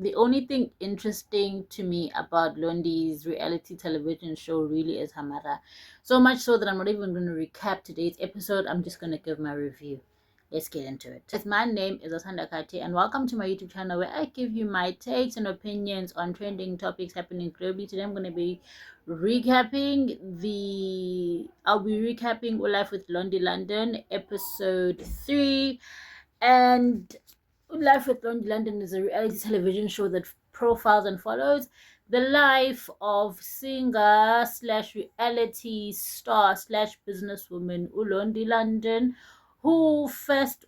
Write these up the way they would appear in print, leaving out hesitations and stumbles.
The only thing interesting to me about Londi's reality television show really is her mother. So much so that I'm not even going to recap today's episode. I'm just going to give my review. Let's get into it. My name is Asanda Kati, and welcome to my YouTube channel where I give you my takes and opinions on trending topics happening globally. Today I'm going to be I'll be recapping Life with Londi London, episode 3. And Life with Londi London is a reality television show that profiles and follows the life of singer slash reality star slash businesswoman Ulondi London, who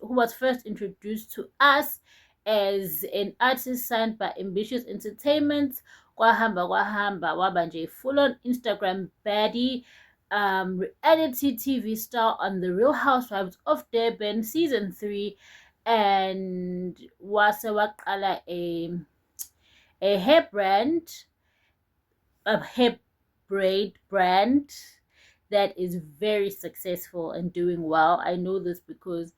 was first introduced to us as an artist signed by Ambitious Entertainment. Kwahamba waba nje full on Instagram baddie, reality TV star on The Real Housewives of Durban season 3, and wase waqala a hair brand, a hair braid brand that is very successful and doing well. I know this because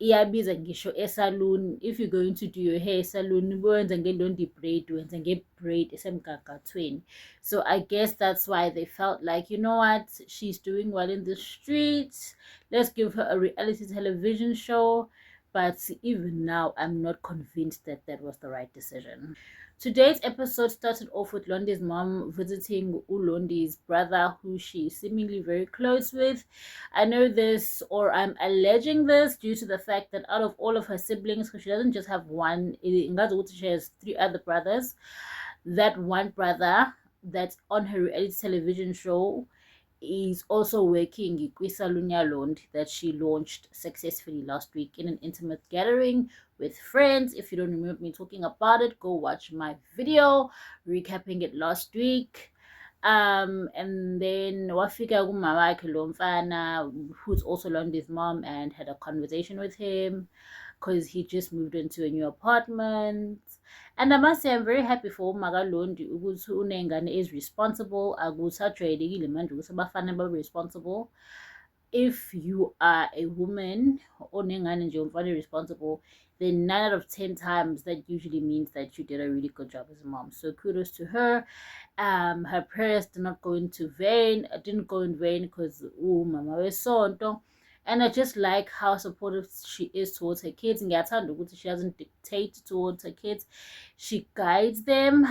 iyabiza ngisho esalon. If you're going to do your hair salon, wenza ngelondi braid, wenza nge-braid esemgangathweni. So I guess that's why they felt like, you know what, she's doing well in the streets, let's give her a reality television show. But even now, I'm not convinced that that was the right decision. Today's episode started off with Londi's mom visiting Ulondi's brother, who she's seemingly very close with. I know this, or I'm alleging this, due to the fact that out of all of her siblings, because she doesn't just have one, she has 3 other brothers. That one brother that's on her reality television show is also working Kwisalunya Londi that she launched successfully last week in an intimate gathering with friends. If you don't remember me talking about it, go watch my video recapping it last week. And then wafika kumama wakhe lo mfana, who's also Londi's mom, and had a conversation with him because he just moved into a new apartment. And I must say, I'm very happy for Magalondi ukuthi unengane is responsible. Akusajwayelekile manje ukuthi abafana babe responsible. If you are a woman onengane nje umfana responsible, then 9 out of 10 times that usually means that you did a really good job as a mom. So kudos to her. Her prayers didn't go in vain because mama wesonto. And I just like how supportive she is towards her kids. And she doesn't dictate towards her kids. She guides them,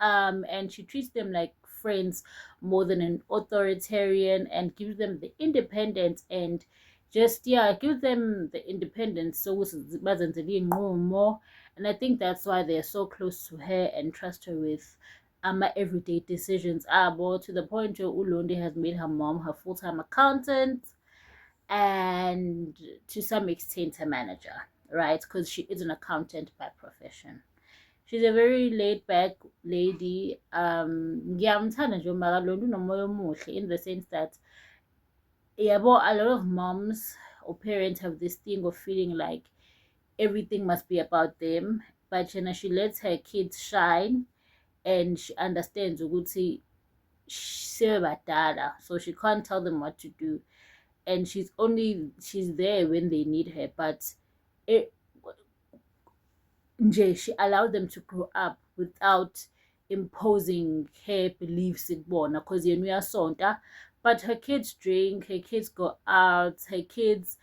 and she treats them like friends more than an authoritarian, and gives them the independence, and just give them the independence so more. And I think that's why they're so close to her and trust her with everyday decisions. To the point where Ulondi has made her mom her full-time accountant, and to some extent a manager, right? Because she is an accountant by profession. She's a very laid back lady. Ngiyamthanda nje uMakalondi, unomoya omuhle, in the sense that a lot of moms or parents have this thing of feeling like everything must be about them, but she lets her kids shine, and she understands ukuthi sebadala, so she can't tell them what to do, and she's there when they need her. But she allowed them to grow up without imposing her beliefs in bona, because we are sonta. But her kids drink, her kids go out, her kids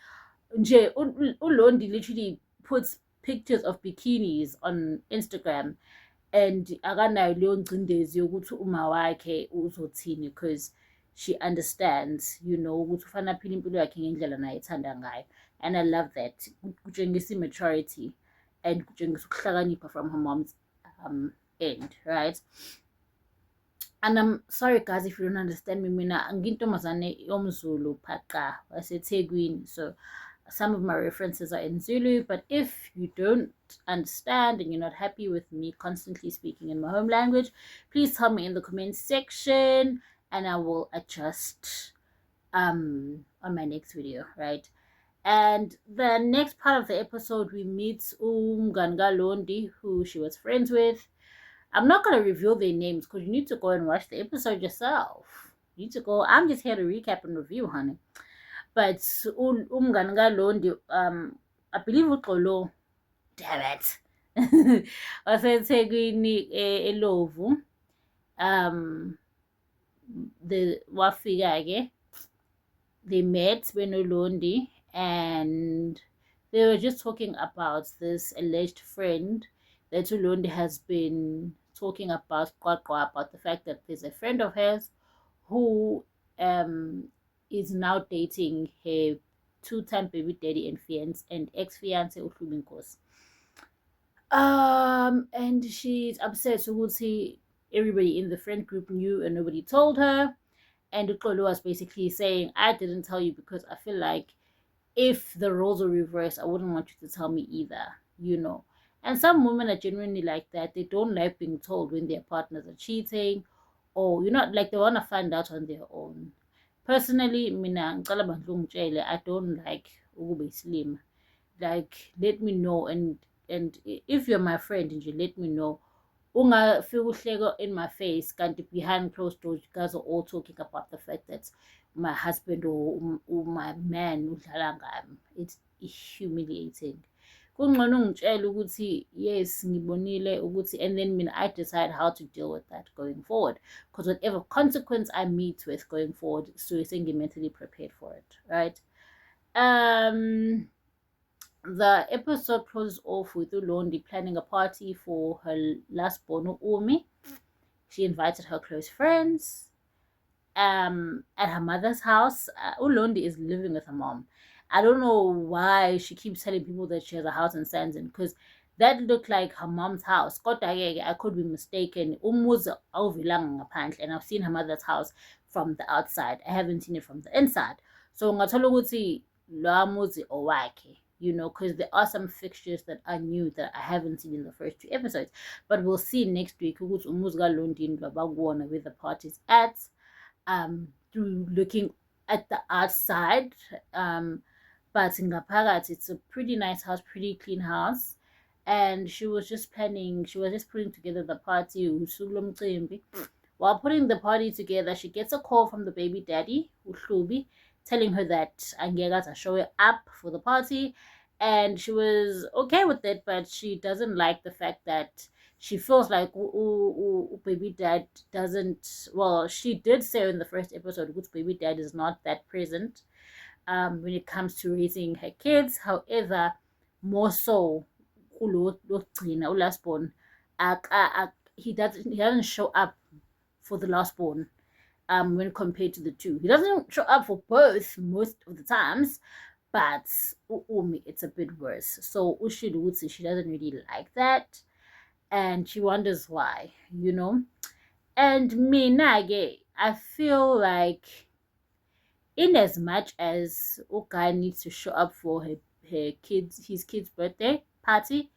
Ulondi literally puts pictures of bikinis on Instagram, and akanayo leyo ngcindezi yokuthi uma wakhe uzothini, because she understands, ukuthi ufana aphile impilo yakhe ngendlela naye ethanda ngayo. And I love that. Kutshengisa maturity and kutshengisa ukuhlakanipha from her mom's end, right? And I'm sorry guys if you don't understand me. Mina ngintombazane yomZulu phaqa waseThekwini, so some of my references are in Zulu. But if you don't understand and you're not happy with me constantly speaking in my home language, please tell me in the comments section, and I will adjust on my next video, right? And the next part of the episode, we meet Umganga Londi, who she was friends with. I'm not going to reveal their names because you need to go and watch the episode yourself. You need to go. I'm just here to recap and review, honey. But Umganga Londi, I believe Uxolo, damn it, waseThekwini eLovu. Wafika-ke, they met benolondi, and they were just talking about this alleged friend that uLondi has been talking about the fact that there's a friend of hers who is now dating her two-time baby daddy and ex-fiance uHlubi Nkosi. And she's upset ukuthi everybody in the friend group knew and nobody told her. And Uxolo was basically saying, I didn't tell you because I feel like if the roles were reversed, I wouldn't want you to tell me either. And some women are genuinely like that. They don't like being told when their partners are cheating, or like they want to find out on their own. Personally, mina ngicela bandla ungitshele, I don't like ukube slim. Like, let me know, and if you're my friend and you let me know, ungafika uhleko in my face kanti behind closed doors you guys are all talking about the fact that my husband or my man udlala ngami. It's humiliating. Kungcono ungitshele ukuthi yes ngibonile ukuthi, and then mina I decide how to deal with that going forward, because whatever consequence I meet with going forward, so I think I'm mentally prepared for it, right? The episode closes off with uLondi planning a party for her last born Umi. She invited her close friends at her mother's house. uLondi is living with her mom. I don't know why she keeps telling people that she has a house in Sandton, because that looked like her mom's house. I could be mistaken. Umuzi awuvilanga ngaphandle, and I've seen her mother's house from the outside. I haven't seen it from the inside. So ngathola ukuthi lo muzi owakhe, because there are some fixtures that are new that I haven't seen in the first 2 episodes. But we'll see next week ukuthi umuzi kaLondi ngabakubona where the party's at, through looking at the outside. But ngaphakathi, it's a pretty nice house, pretty clean house. And she was just putting together the party. While putting the party together, she gets a call from the baby daddy, uHlubi, telling her that angeke are showing up for the party, and she was okay with it, but she doesn't like the fact that she feels like baby dad doesn't. Well, she did say in the first episode which baby dad is not that present when it comes to raising her kids. However, more so last born, he doesn't show up for the last born. When compared to the two, he doesn't show up for both most of the times, but Umi, it's a bit worse. So Ushidu, she doesn't really like that, and she wonders why. And me Nage, I feel like, in as much as Oka needs to show up for his kid's birthday party,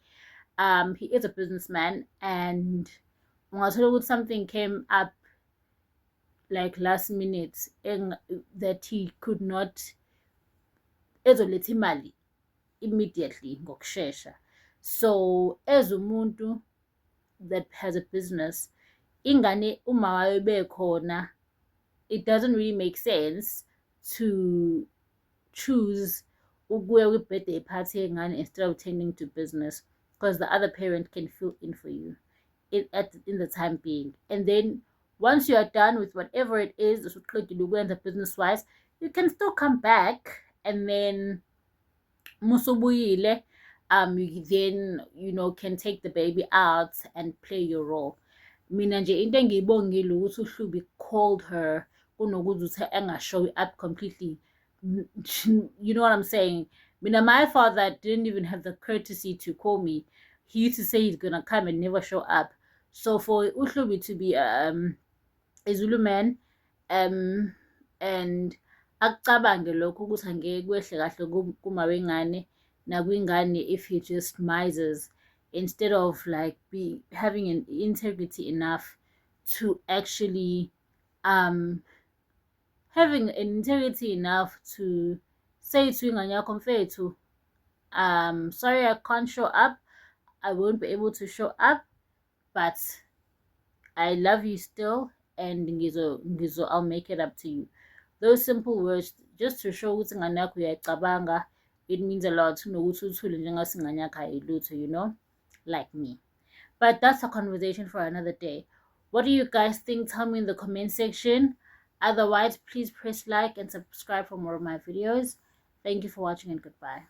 he is a businessman, and something came up like last minute that he could not ezoletha imali immediately ngokushesha. So as umuntu that has a business, ingane uma wayebekhona, it doesn't really make sense to choose ukuya kwi-birthday party yengane instead of tending to business, because the other parent can fill in for you in the time being. And then once you are done with whatever it is business wise, you can still come back, and then musubuyile, you then can take the baby out and play your role. Mina nje into engiyibongile ukuthi uHlubi called her kunokuthi engashow up completely. You know what I'm saying? Mina, my father didn't even have the courtesy to call me. He used to say he's gonna come and never show up. So for uHlubi to be a Zulu man, and akucabange lokho ukuthi angeke kwehle kahle kuma wengane nakwingane if he just mises, instead of like having an integrity enough to actually having an integrity enough to say to ingane yakho mfethu, sorry, I can't show up, I won't be able to show up, but I love you still, and ngizo I'll make it up to you. Those simple words, just to show ukuthi ingane yakho uyayicabanga, it means a lot kunokuthi uthule njengase ingane yakho ayilutho, like me. But that's a conversation for another day. What do you guys think? Tell me in the comment section. Otherwise, please press like and subscribe for more of my videos. Thank you for watching and goodbye.